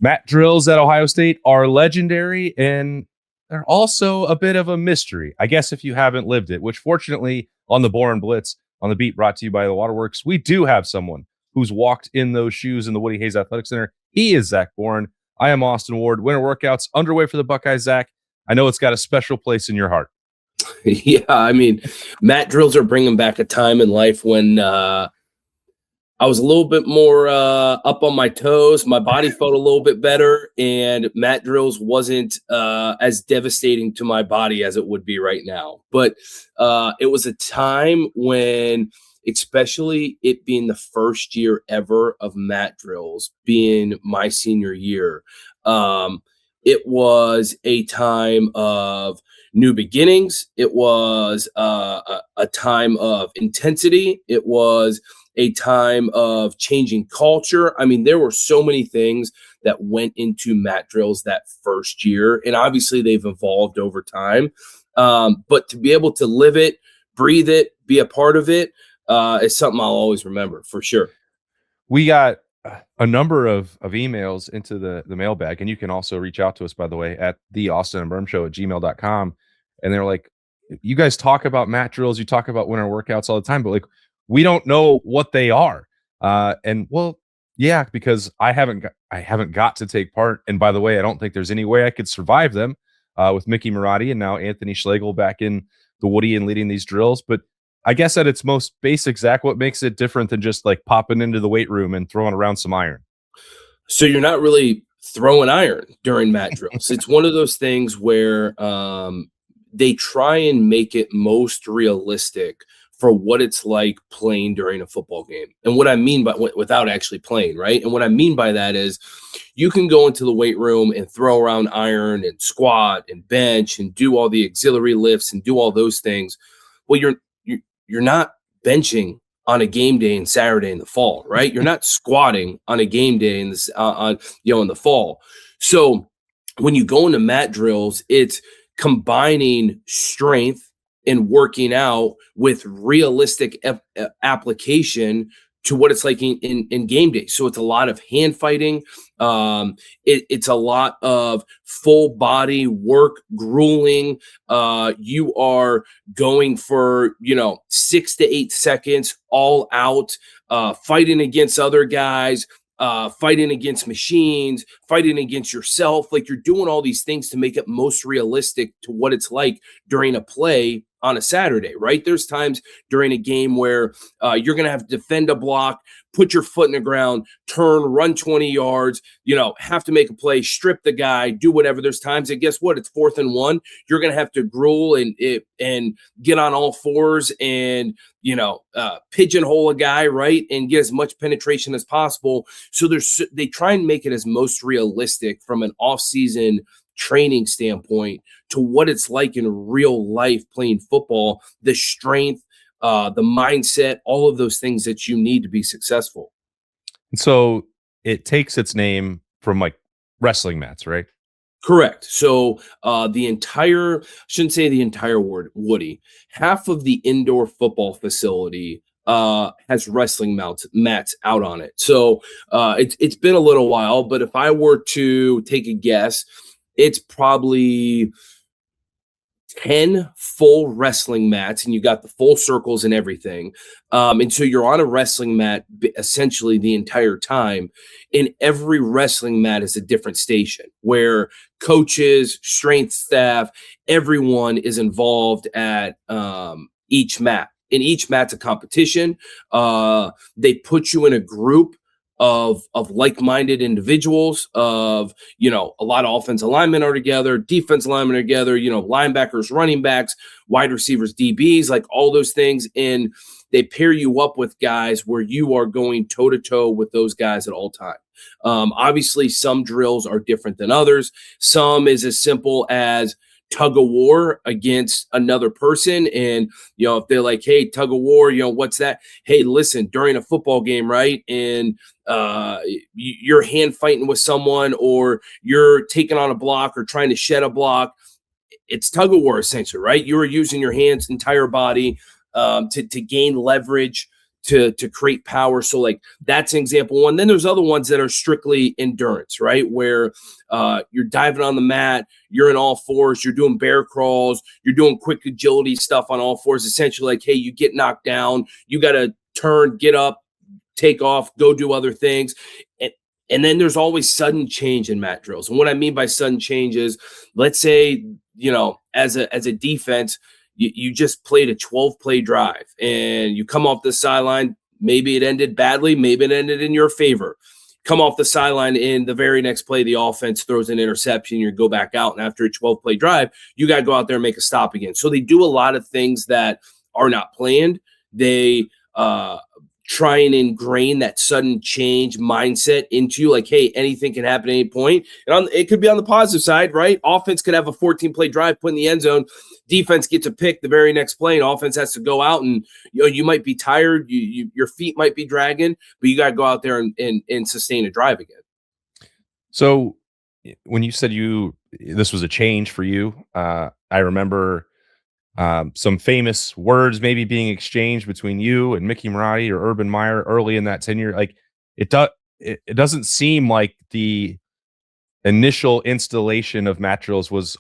Mat drills at Ohio State are legendary, and they're also a bit of a mystery, I guess, if you haven't lived it, which fortunately on the Boren Blitz, on the beat brought to you by the Waterworks, we do have someone who's walked in those shoes in the Woody Hayes Athletic Center. He is Zach Boren. I am Austin Ward. Winter workouts underway for the Buckeyes, Zach. I know it's got a special place in your heart. Yeah, I mean, mat drills are bringing back a time in life when I was a little bit more up on my toes. My body felt a little bit better, and mat drills wasn't as devastating to my body as it would be right now. But it was a time when, especially it being the first year ever of mat drills, being my senior year, it was a time of new beginnings. It was a time of intensity. It was a time of changing culture. I mean, there were so many things that went into mat drills that first year, and obviously they've evolved over time. But to be able to live it, breathe it, be a part of it is something I'll always remember for sure. We got a number of emails into the mailbag, and you can also reach out to us, by the way, at the Austin and Berm Show at gmail.com. And they're like, you guys talk about mat drills, you talk about winter workouts all the time, but like, we don't know what they are. And well, yeah, because I haven't got to take part. And by the way, I don't think there's any way I could survive them with Mickey Marotti and now Anthony Schlegel back in the Woody and leading these drills. But I guess at its most basic, Zach, what makes it different than just like popping into the weight room and throwing around some iron? So you're not really throwing iron during mat drills. It's one of those things where they try and make it most realistic for what it's like playing during a football game. And what I mean by without actually playing, right? And what I mean by that is you can go into the weight room and throw around iron and squat and bench and do all the auxiliary lifts and do all those things. Well, you're not benching on a game day in Saturday in the fall, right? You're not squatting on a game day in this in the fall. So when you go into mat drills, it's combining strength and working out with realistic application to what it's like in game day. So it's a lot of hand fighting. It's a lot of full body work, grueling. You are going for, 6 to 8 seconds all out, fighting against other guys, fighting against machines, fighting against yourself. Like, you're doing all these things to make it most realistic to what it's like during a play on a Saturday, right? There's times during a game where you're going to have to defend a block, put your foot in the ground, turn, run 20 yards, have to make a play, strip the guy, do whatever. There's times that, guess what? It's 4th and 1. You're going to have to gruel and get on all fours and, pigeonhole a guy, right? And get as much penetration as possible. So they try and make it as most realistic from an off-season training standpoint to what it's like in real life playing football, the strength, the mindset, all of those things that you need to be successful. So it takes its name from like wrestling mats, right? Correct. So shouldn't say the entire word, Woody, half of the indoor football facility has wrestling mats out on it. So it's been a little while, but if I were to take a guess, it's probably 10 full wrestling mats, and you got the full circles and everything. And so you're on a wrestling mat essentially the entire time. And every wrestling mat is a different station where coaches, strength staff, everyone is involved at each mat. And each mat's a competition. They put you in a group of like-minded individuals, of, a lot of offensive linemen are together, defense linemen are together, linebackers, running backs, wide receivers, DBs, like all those things. And they pair you up with guys where you are going toe-to-toe with those guys at all time. Obviously, some drills are different than others. Some is as simple as tug of war against another person. And, if they're like, hey, tug of war, what's that? Hey, listen, during a football game, right? And you're hand fighting with someone, or you're taking on a block or trying to shed a block. It's tug of war, essentially, right? You are using your hands, entire body to gain leverage, to create power. So like that's an example one. Then there's other ones that are strictly endurance, right? Where you're diving on the mat, you're in all fours, you're doing bear crawls, you're doing quick agility stuff on all fours. Essentially like, hey, you get knocked down, you got to turn, get up, take off, go do other things. And then there's always sudden change in mat drills. And what I mean by sudden change is, let's say, as a defense, you just played a 12-play drive and you come off the sideline. Maybe it ended badly. Maybe it ended in your favor. Come off the sideline in the very next play, the offense throws an interception. You go back out. And after a 12-play drive, you got to go out there and make a stop again. So they do a lot of things that are not planned. They try and ingrain that sudden change mindset into you. Like, hey, anything can happen at any point. And it could be on the positive side, right? Offense could have a 14-play drive, put in the end zone. Defense gets a pick the very next play, and offense has to go out, and you might be tired, your feet might be dragging, but you got to go out there and sustain a drive again. So when you said this was a change for you, I remember some famous words maybe being exchanged between you and Mickey Marotti or Urban Meyer early in that tenure. Like it doesn't seem like the initial installation of mat drills was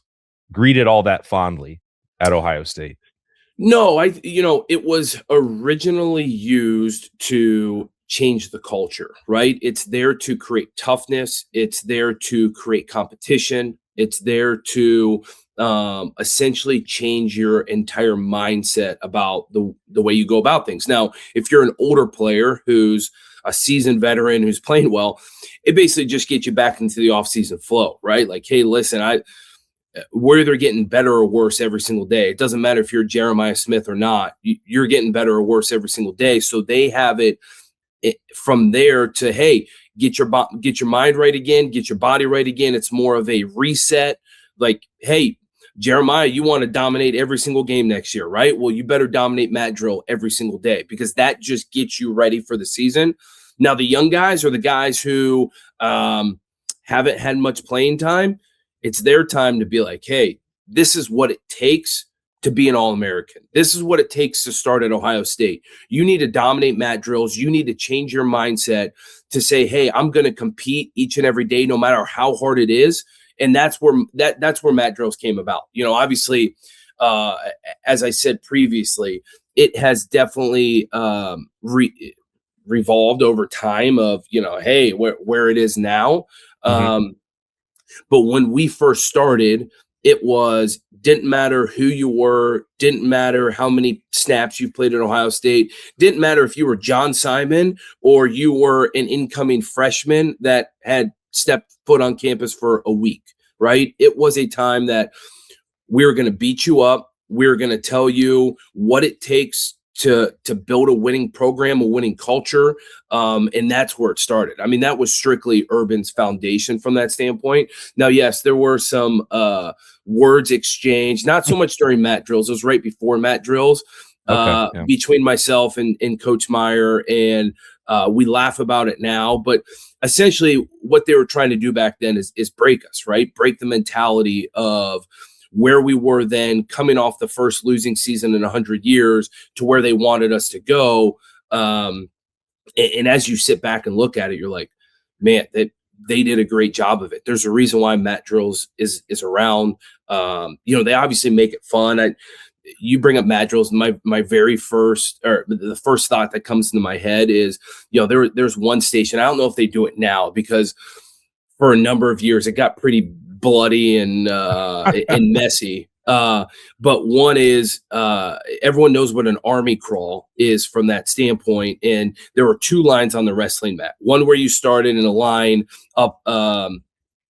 greeted all that fondly at Ohio State. No, it was originally used to change the culture, right? It's there to create toughness. It's there to create competition. It's there to essentially change your entire mindset about the way you go about things. Now, if you're an older player who's a seasoned veteran who's playing well, it basically just gets you back into the offseason flow, right? Like, hey, listen, we're either getting better or worse every single day. It doesn't matter if you're Jeremiah Smith or not. You're getting better or worse every single day. So they have it from there to, hey, get your mind right again, get your body right again. It's more of a reset. Like, hey, Jeremiah, you want to dominate every single game next year, right? Well, you better dominate mat drill every single day, because that just gets you ready for the season. Now, the young guys are the guys who haven't had much playing time. It's their time to be like, hey, this is what it takes to be an All-American. This is what it takes to start at Ohio State. You need to dominate mat drills. You need to change your mindset to say, hey, I'm going to compete each and every day, no matter how hard it is. And that's where mat drills came about. Obviously, as I said previously, it has definitely revolved over time of, hey, where it is now. Mm-hmm. But when we first started, it didn't matter who you were, didn't matter how many snaps you played at Ohio State, didn't matter if you were John Simon or you were an incoming freshman that had stepped foot on campus for a week, right? It was a time that we were going to beat you up. We were going to tell you what it takes to build a winning program, a winning culture. And that's where it started. I mean, that was strictly Urban's foundation from that standpoint. Now, yes, there were some words exchanged, not so much during mat drills. It was right before mat drills between myself and Coach Meyer. And we laugh about it now. But essentially what they were trying to do back then is break us, right? Break the mentality of where we were then, coming off the first losing season in 100 years to where they wanted us to go. And as you sit back and look at it, you're like, man, they did a great job of it. There's a reason why mat drills is around. They obviously make it fun. You bring up mat drills. My very first, or the first thought that comes into my head is, there's one station. I don't know if they do it now, because for a number of years it got pretty bloody and messy. But one is, everyone knows what an army crawl is from that standpoint. And there were two lines on the wrestling mat. One where you started in a line up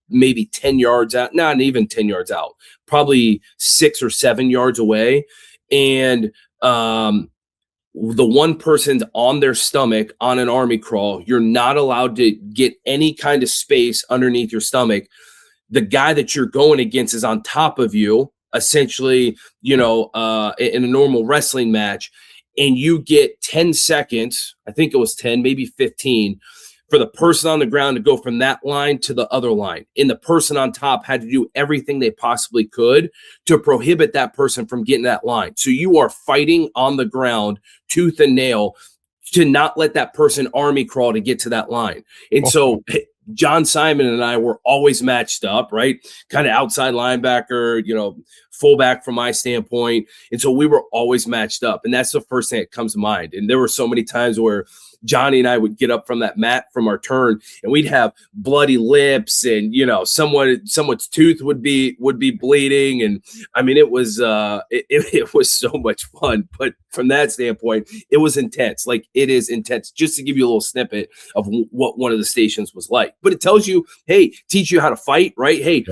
maybe 10 yards out, not even 10 yards out, probably 6 or 7 yards away. And the one person's on their stomach on an army crawl. You're not allowed to get any kind of space underneath your stomach. The guy that you're going against is on top of you, essentially, in a normal wrestling match, and you get 10 seconds, I think it was 10, maybe 15, for the person on the ground to go from that line to the other line. And the person on top had to do everything they possibly could to prohibit that person from getting that line. So you are fighting on the ground, tooth and nail, to not let that person army crawl to get to that line. And so John Simon and I were always matched up, right? Kind of outside linebacker, fullback from my standpoint. And so we were always matched up. And that's the first thing that comes to mind. And there were so many times where Johnny and I would get up from that mat from our turn, and we'd have bloody lips, and someone's tooth would be bleeding, and I mean it was it was so much fun. But from that standpoint, it was intense. Like, it is intense. Just to give you a little snippet of what one of the stations was like, but it tells you, hey, teach you how to fight, right? Hey,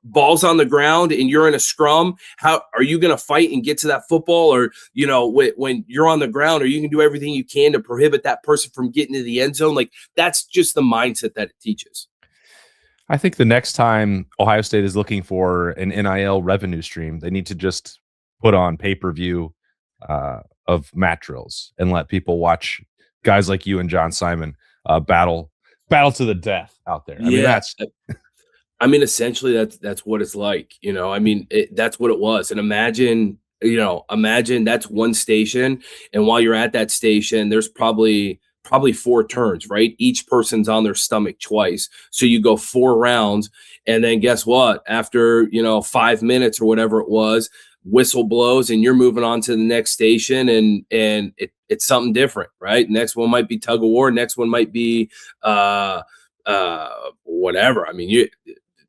balls on the ground and you're in a scrum. How are you going to fight and get to that football? Or when you're on the ground, or you can do everything you can to prohibit that person from getting to the end zone. Like, that's just the mindset that it teaches. I think the next time Ohio State is looking for an NIL revenue stream, they need to just put on pay-per-view of mat drills and let people watch guys like you and John Simon battle to the death out there. I mean, essentially that's what it's like. That's what it was. And imagine that's one station, and while you're at that station, there's probably 4 turns, right? Each person's on their stomach twice. So you go 4 rounds, and then guess what? After, 5 minutes or whatever it was, whistle blows and you're moving on to the next station, and it's something different, right? Next one might be tug of war. Next one might be whatever. I mean,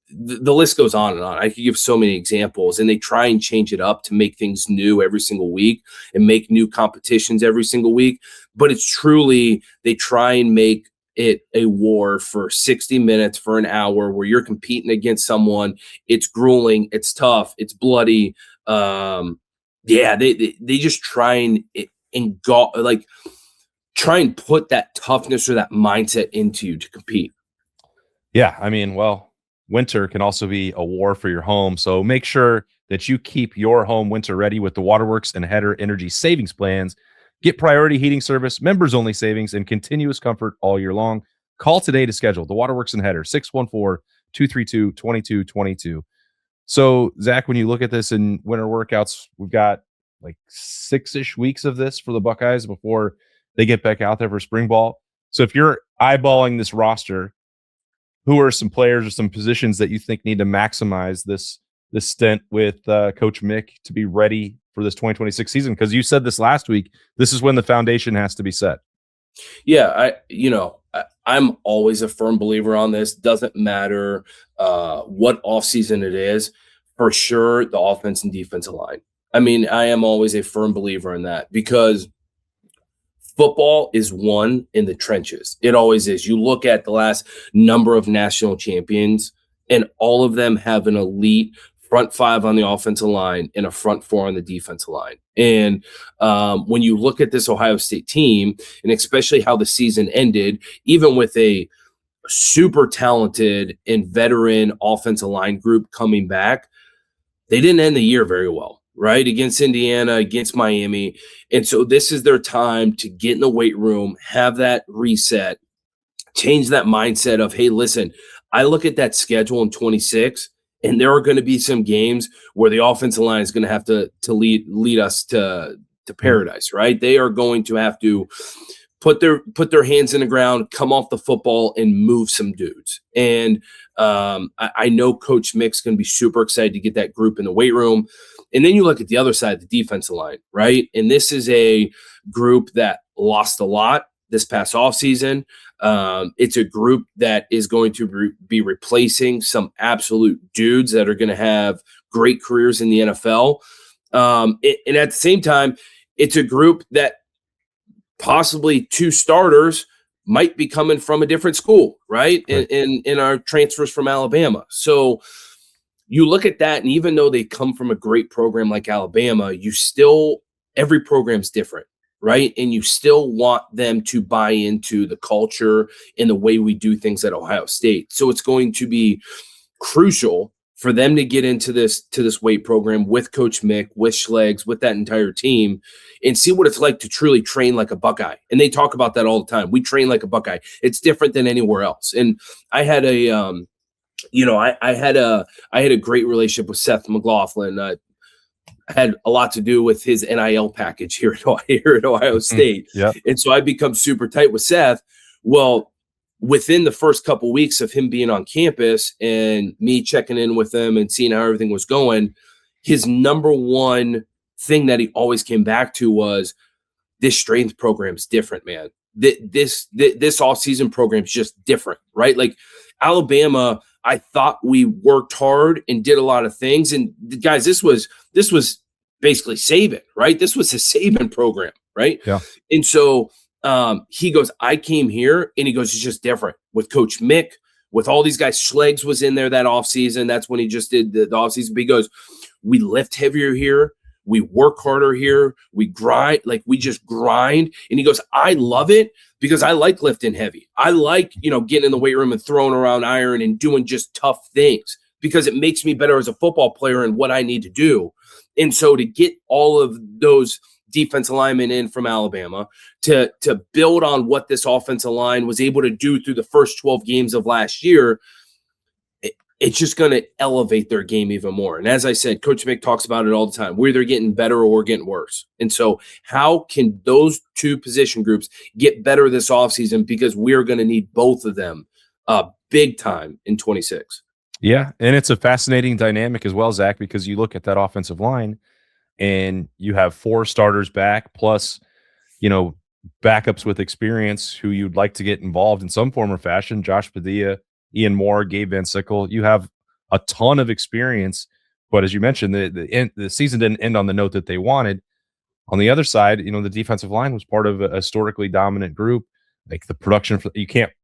the list goes on and on. I could give so many examples, and they try and change it up to make things new every single week and make new competitions every single week. But it's truly, they try and make it a war for 60 minutes, for an hour, where you're competing against someone. It's grueling, it's tough, it's bloody. They just try and try and put that toughness or that mindset into you to compete. Yeah, I mean, well, winter can also be a war for your home, so make sure that you keep your home winter ready with the Waterworks and Hetter energy savings plans. Get priority heating service, members-only savings, and continuous comfort all year long. Call today to schedule the Waterworks and Hetter, 614-232-2222. So, Zach, when you look at this in winter workouts, we've got like 6-ish weeks of this for the Buckeyes before they get back out there for spring ball. So if you're eyeballing this roster, who are some players or some positions that you think need to maximize this stint with Coach Mick to be ready for this 2026 season? Because you said this last week, this is when the foundation has to be set. Yeah, I'm always a firm believer on this. Doesn't matter what offseason it is, for sure, the offense and defensive line. I mean, I am always a firm believer in that, because football is won in the trenches. It always is. You look at the last number of national champions, and all of them have an elite front 5 on the offensive line and a front 4 on the defensive line. And when you look at this Ohio State team, and especially how the season ended, even with a super talented and veteran offensive line group coming back, they didn't end the year very well. Right? Against Indiana, against Miami. And so this is their time to get in the weight room, have that reset, change that mindset of, hey, listen, I look at that schedule in 26, and there are going to be some games where the offensive line is going to have to lead us to paradise, right? They are going to have to put their hands in the ground, come off the football, and move some dudes. And I know Coach Mick's going to be super excited to get that group in the weight room. And then you look at the other side, the defensive line, right? And this is a group that lost a lot this past offseason. It's a group that is going to be replacing some absolute dudes that are going to have great careers in the NFL. And at the same time, it's a group that possibly 2 starters might be coming from a different school, right? In our transfers from Alabama. So you look at that, and even though they come from a great program like Alabama, every program's different, right? And you still want them to buy into the culture and the way we do things at Ohio State. So it's going to be crucial for them to get into this weight program with Coach Mick, with Schlegs, with that entire team, and see what it's like to truly train like a Buckeye. And they talk about that all the time. We train like a Buckeye. It's different than anywhere else. And I had I had a great relationship with Seth McLaughlin, had a lot to do with his NIL package here at Ohio State. Yeah. And so I become super tight with Seth. Well, within the first couple weeks of him being on campus and me checking in with him and seeing how everything was going, his number one thing that he always came back to was, this strength program's different, man. This off-season program's just different, right? Like Alabama, I thought we worked hard and did a lot of things. And guys, this was basically Saban, right? This was a Saban program, right? Yeah. And so he goes, I came here, and he goes, it's just different with Coach Mick, with all these guys. Schleggs was in there that offseason. That's when he just did the offseason. But he goes, we lift heavier here. We work harder here. We grind, like we just grind. And he goes, I love it because I like lifting heavy. I like, getting in the weight room and throwing around iron and doing just tough things because it makes me better as a football player and what I need to do. And so to get all of those defensive linemen in from Alabama to build on what this offensive line was able to do through the first 12 games of last year, it's just going to elevate their game even more. And as I said, Coach Mick talks about it all the time. We're either getting better or we're getting worse. And so how can those two position groups get better this offseason? Because we're going to need both of them big time in 26. Yeah, and it's a fascinating dynamic as well, Zach, because you look at that offensive line and you have 4 starters back plus, backups with experience who you'd like to get involved in some form or fashion. Josh Padilla, Ian Moore, Gabe Van Sickle. You have a ton of experience, but as you mentioned, the season didn't end on the note that they wanted. On the other side, the defensive line was part of a historically dominant group. Like the production,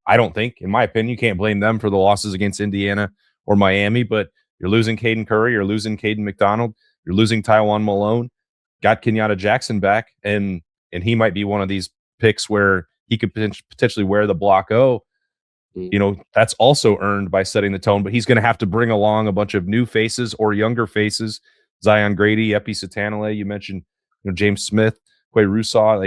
I don't think, in my opinion, you can't blame them for the losses against Indiana or Miami, but you're losing Caden Curry, you're losing Caden McDonald, you're losing Tywan Malone, got Kenyatta Jackson back, and he might be one of these picks where he could potentially wear the block O. That's also earned by setting the tone, but he's going to have to bring along a bunch of new faces or younger faces. Zion Grady, Epi Satanale, you mentioned, James Smith, Quay Rousseau,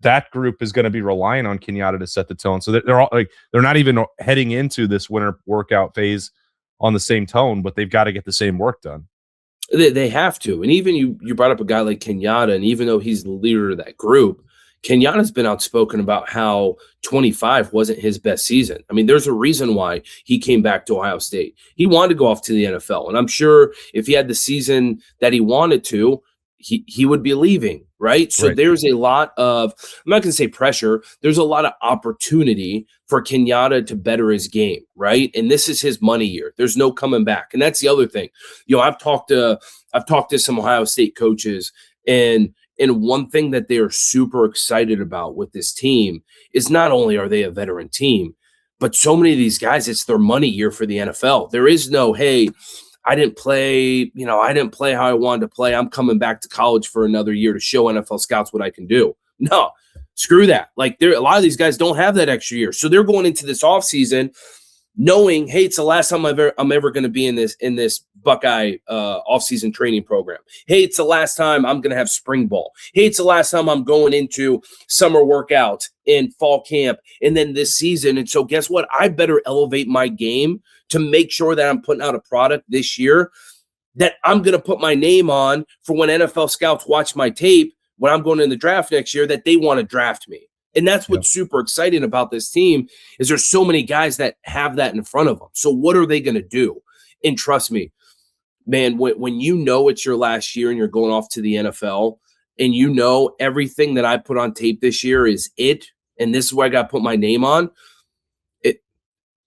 that group is going to be relying on Kenyatta to set the tone. So they're all they're not even heading into this winter workout phase on the same tone, but they've got to get the same work done. They have to. And even you brought up a guy like Kenyatta, and even though he's the leader of that group, Kenyatta's been outspoken about how 25 wasn't his best season. I mean, there's a reason why he came back to Ohio State. He wanted to go off to the NFL. And I'm sure if he had the season that he wanted to, he would be leaving, right? So There's a lot of, I'm not going to say pressure, there's a lot of opportunity for Kenyatta to better his game, right? And this is his money year. There's no coming back. And that's the other thing. I've talked to some Ohio State coaches, and one thing that they are super excited about with this team is not only are they a veteran team, but so many of these guys, it's their money year for the NFL. There is no, hey, I didn't play how I wanted to play. I'm coming back to college for another year to show NFL scouts what I can do. No, screw that. A lot of these guys don't have that extra year. So they're going into this offseason knowing, hey, it's the last time I'm ever going to be in this Buckeye offseason training program. Hey, it's the last time I'm going to have spring ball. Hey, it's the last time I'm going into summer workouts in fall camp and then this season. And so guess what? I better elevate my game to make sure that I'm putting out a product this year that I'm going to put my name on for when NFL scouts watch my tape when I'm going in the draft next year, that they want to draft me. And that's what's super exciting about this team is there's so many guys that have that in front of them. So what are they going to do? And trust me, man, when it's your last year and you're going off to the NFL and everything that I put on tape this year is it, and this is where I got to put my name on,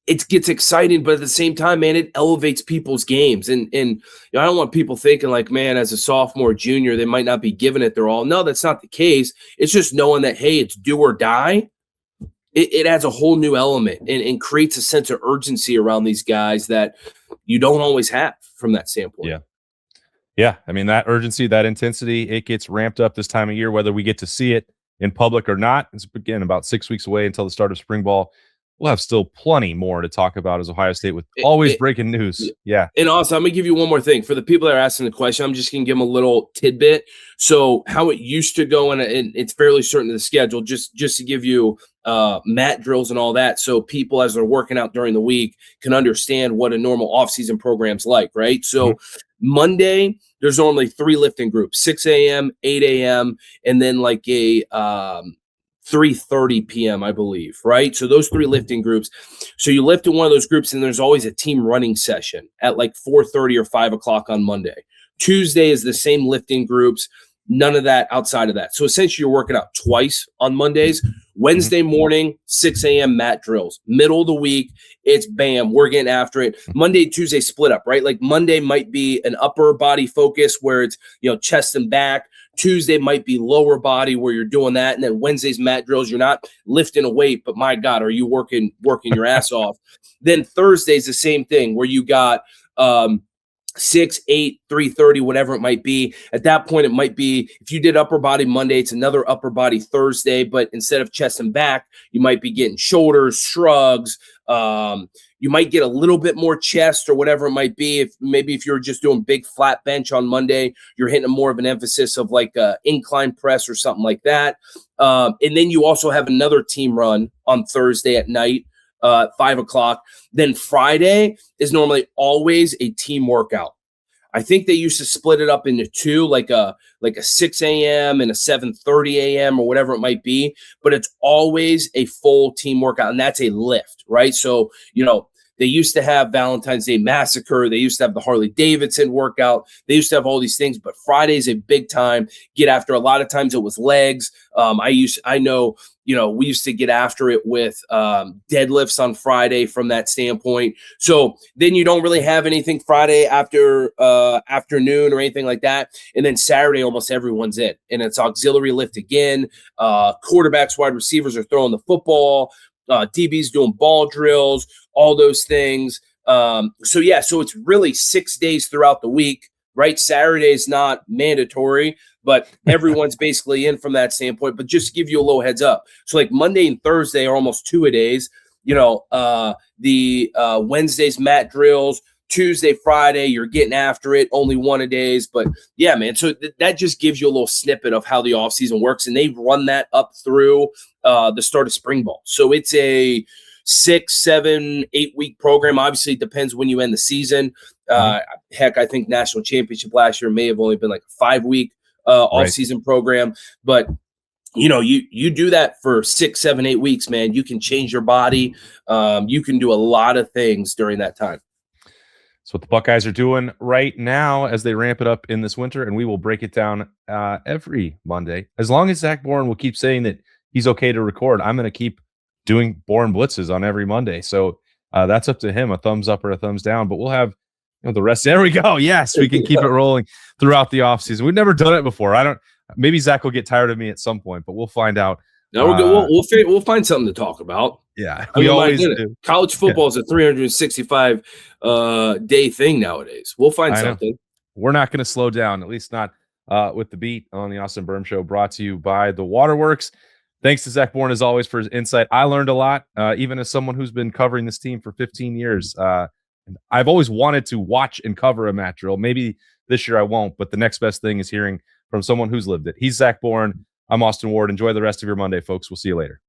it gets exciting, but at the same time, man, it elevates people's games. And I don't want people thinking man, as a sophomore, junior, they might not be giving it their all. No, that's not the case. It's just knowing that, hey, it's do or die. It adds a whole new element and creates a sense of urgency around these guys that you don't always have from that standpoint. Yeah. I mean, that urgency, that intensity, it gets ramped up this time of year, whether we get to see it in public or not. It's, again, about 6 weeks away until the start of spring ball. we'll have still plenty more to talk about as Ohio State with always breaking news. Yeah. And also, I'm going to give you one more thing. For the people that are asking the question, I'm just going to give them a little tidbit. So how it used to go, and it's fairly certain to the schedule, just to give you mat drills and all that, so people, as they're working out during the week, can understand what a normal offseason program's like, right? So Monday, there's normally 3 lifting groups, 6 a.m., 8 a.m., and then like a 3:30 p.m., I believe, right? So those 3 lifting groups. So you lift in one of those groups, and there's always a team running session at like 4:30 or 5 o'clock on Monday. Tuesday is the same lifting groups. None of that outside of that. So essentially, you're working out twice on Mondays. Wednesday morning, 6 a.m. mat drills. Middle of the week, it's bam, we're getting after it. Monday, Tuesday split up, right? Like Monday might be an upper body focus where it's, chest and back. Tuesday might be lower body where you're doing that. And then Wednesday's mat drills, you're not lifting a weight, but my God, are you working your ass off? Then Thursday's the same thing where you got 6, 8, 3:30, whatever it might be. At that point, it might be, if you did upper body Monday, it's another upper body Thursday, but instead of chest and back, you might be getting shoulders, shrugs. You might get a little bit more chest or whatever it might be. If you're just doing big flat bench on Monday, you're hitting more of an emphasis of like a incline press or something like that. And then you also have another team run on Thursday at night. 5 o'clock. Then Friday is normally always a team workout. I think they used to split it up into 2, like a 6 a.m. and a 7:30 a.m. or whatever it might be, but it's always a full team workout, and that's a lift, right? So, they used to have Valentine's Day Massacre. They used to have the Harley Davidson workout. They used to have all these things, but Friday's a big time. Get after. A lot of times it was legs. I know, we used to get after it with deadlifts on Friday from that standpoint. So then you don't really have anything Friday after afternoon or anything like that. And then Saturday, almost everyone's in, and it's auxiliary lift again. Quarterbacks, wide receivers are throwing the football. DBs doing ball drills, all those things. So it's really 6 days throughout the week, right? Saturday is not mandatory, but everyone's basically in from that standpoint. But just to give you a little heads up. So like Monday and Thursday are almost 2-a-days. The Wednesday's mat drills, Tuesday, Friday, you're getting after it, only 1-a-days. But yeah, man, so that just gives you a little snippet of how the offseason works. And they run that up through the start of spring ball. So it's a 6, 7, 8-week program. Obviously, it depends when you end the season. Heck, I think national championship last year may have only been like a 5-week off-season program. But you do that for 6, 7, 8 weeks, man. You can change your body. You can do a lot of things during that time. That's what the Buckeyes are doing right now as they ramp it up in this winter, and we will break it down every Monday. As long as Zach Boren will keep saying that he's okay to record, I'm going to keep doing Boren Blitzes on every Monday. So that's up to him, a thumbs up or a thumbs down. But we'll have the rest. There we go. Yes, we can keep it rolling throughout the offseason. We've never done it before. Maybe Zach will get tired of me at some point, but we'll find out. No, we'll find something to talk about. Yeah, we always do. College football is a 365 day thing nowadays. We'll find something. We're not going to slow down, at least not with the beat on the Austin Berm Show, brought to you by the Waterworks. Thanks to Zach Boren, as always, for his insight. I learned a lot, even as someone who's been covering this team for 15 years. I've always wanted to watch and cover a mat drill. Maybe this year I won't, but the next best thing is hearing from someone who's lived it. He's Zach Boren. I'm Austin Ward. Enjoy the rest of your Monday, folks. We'll see you later.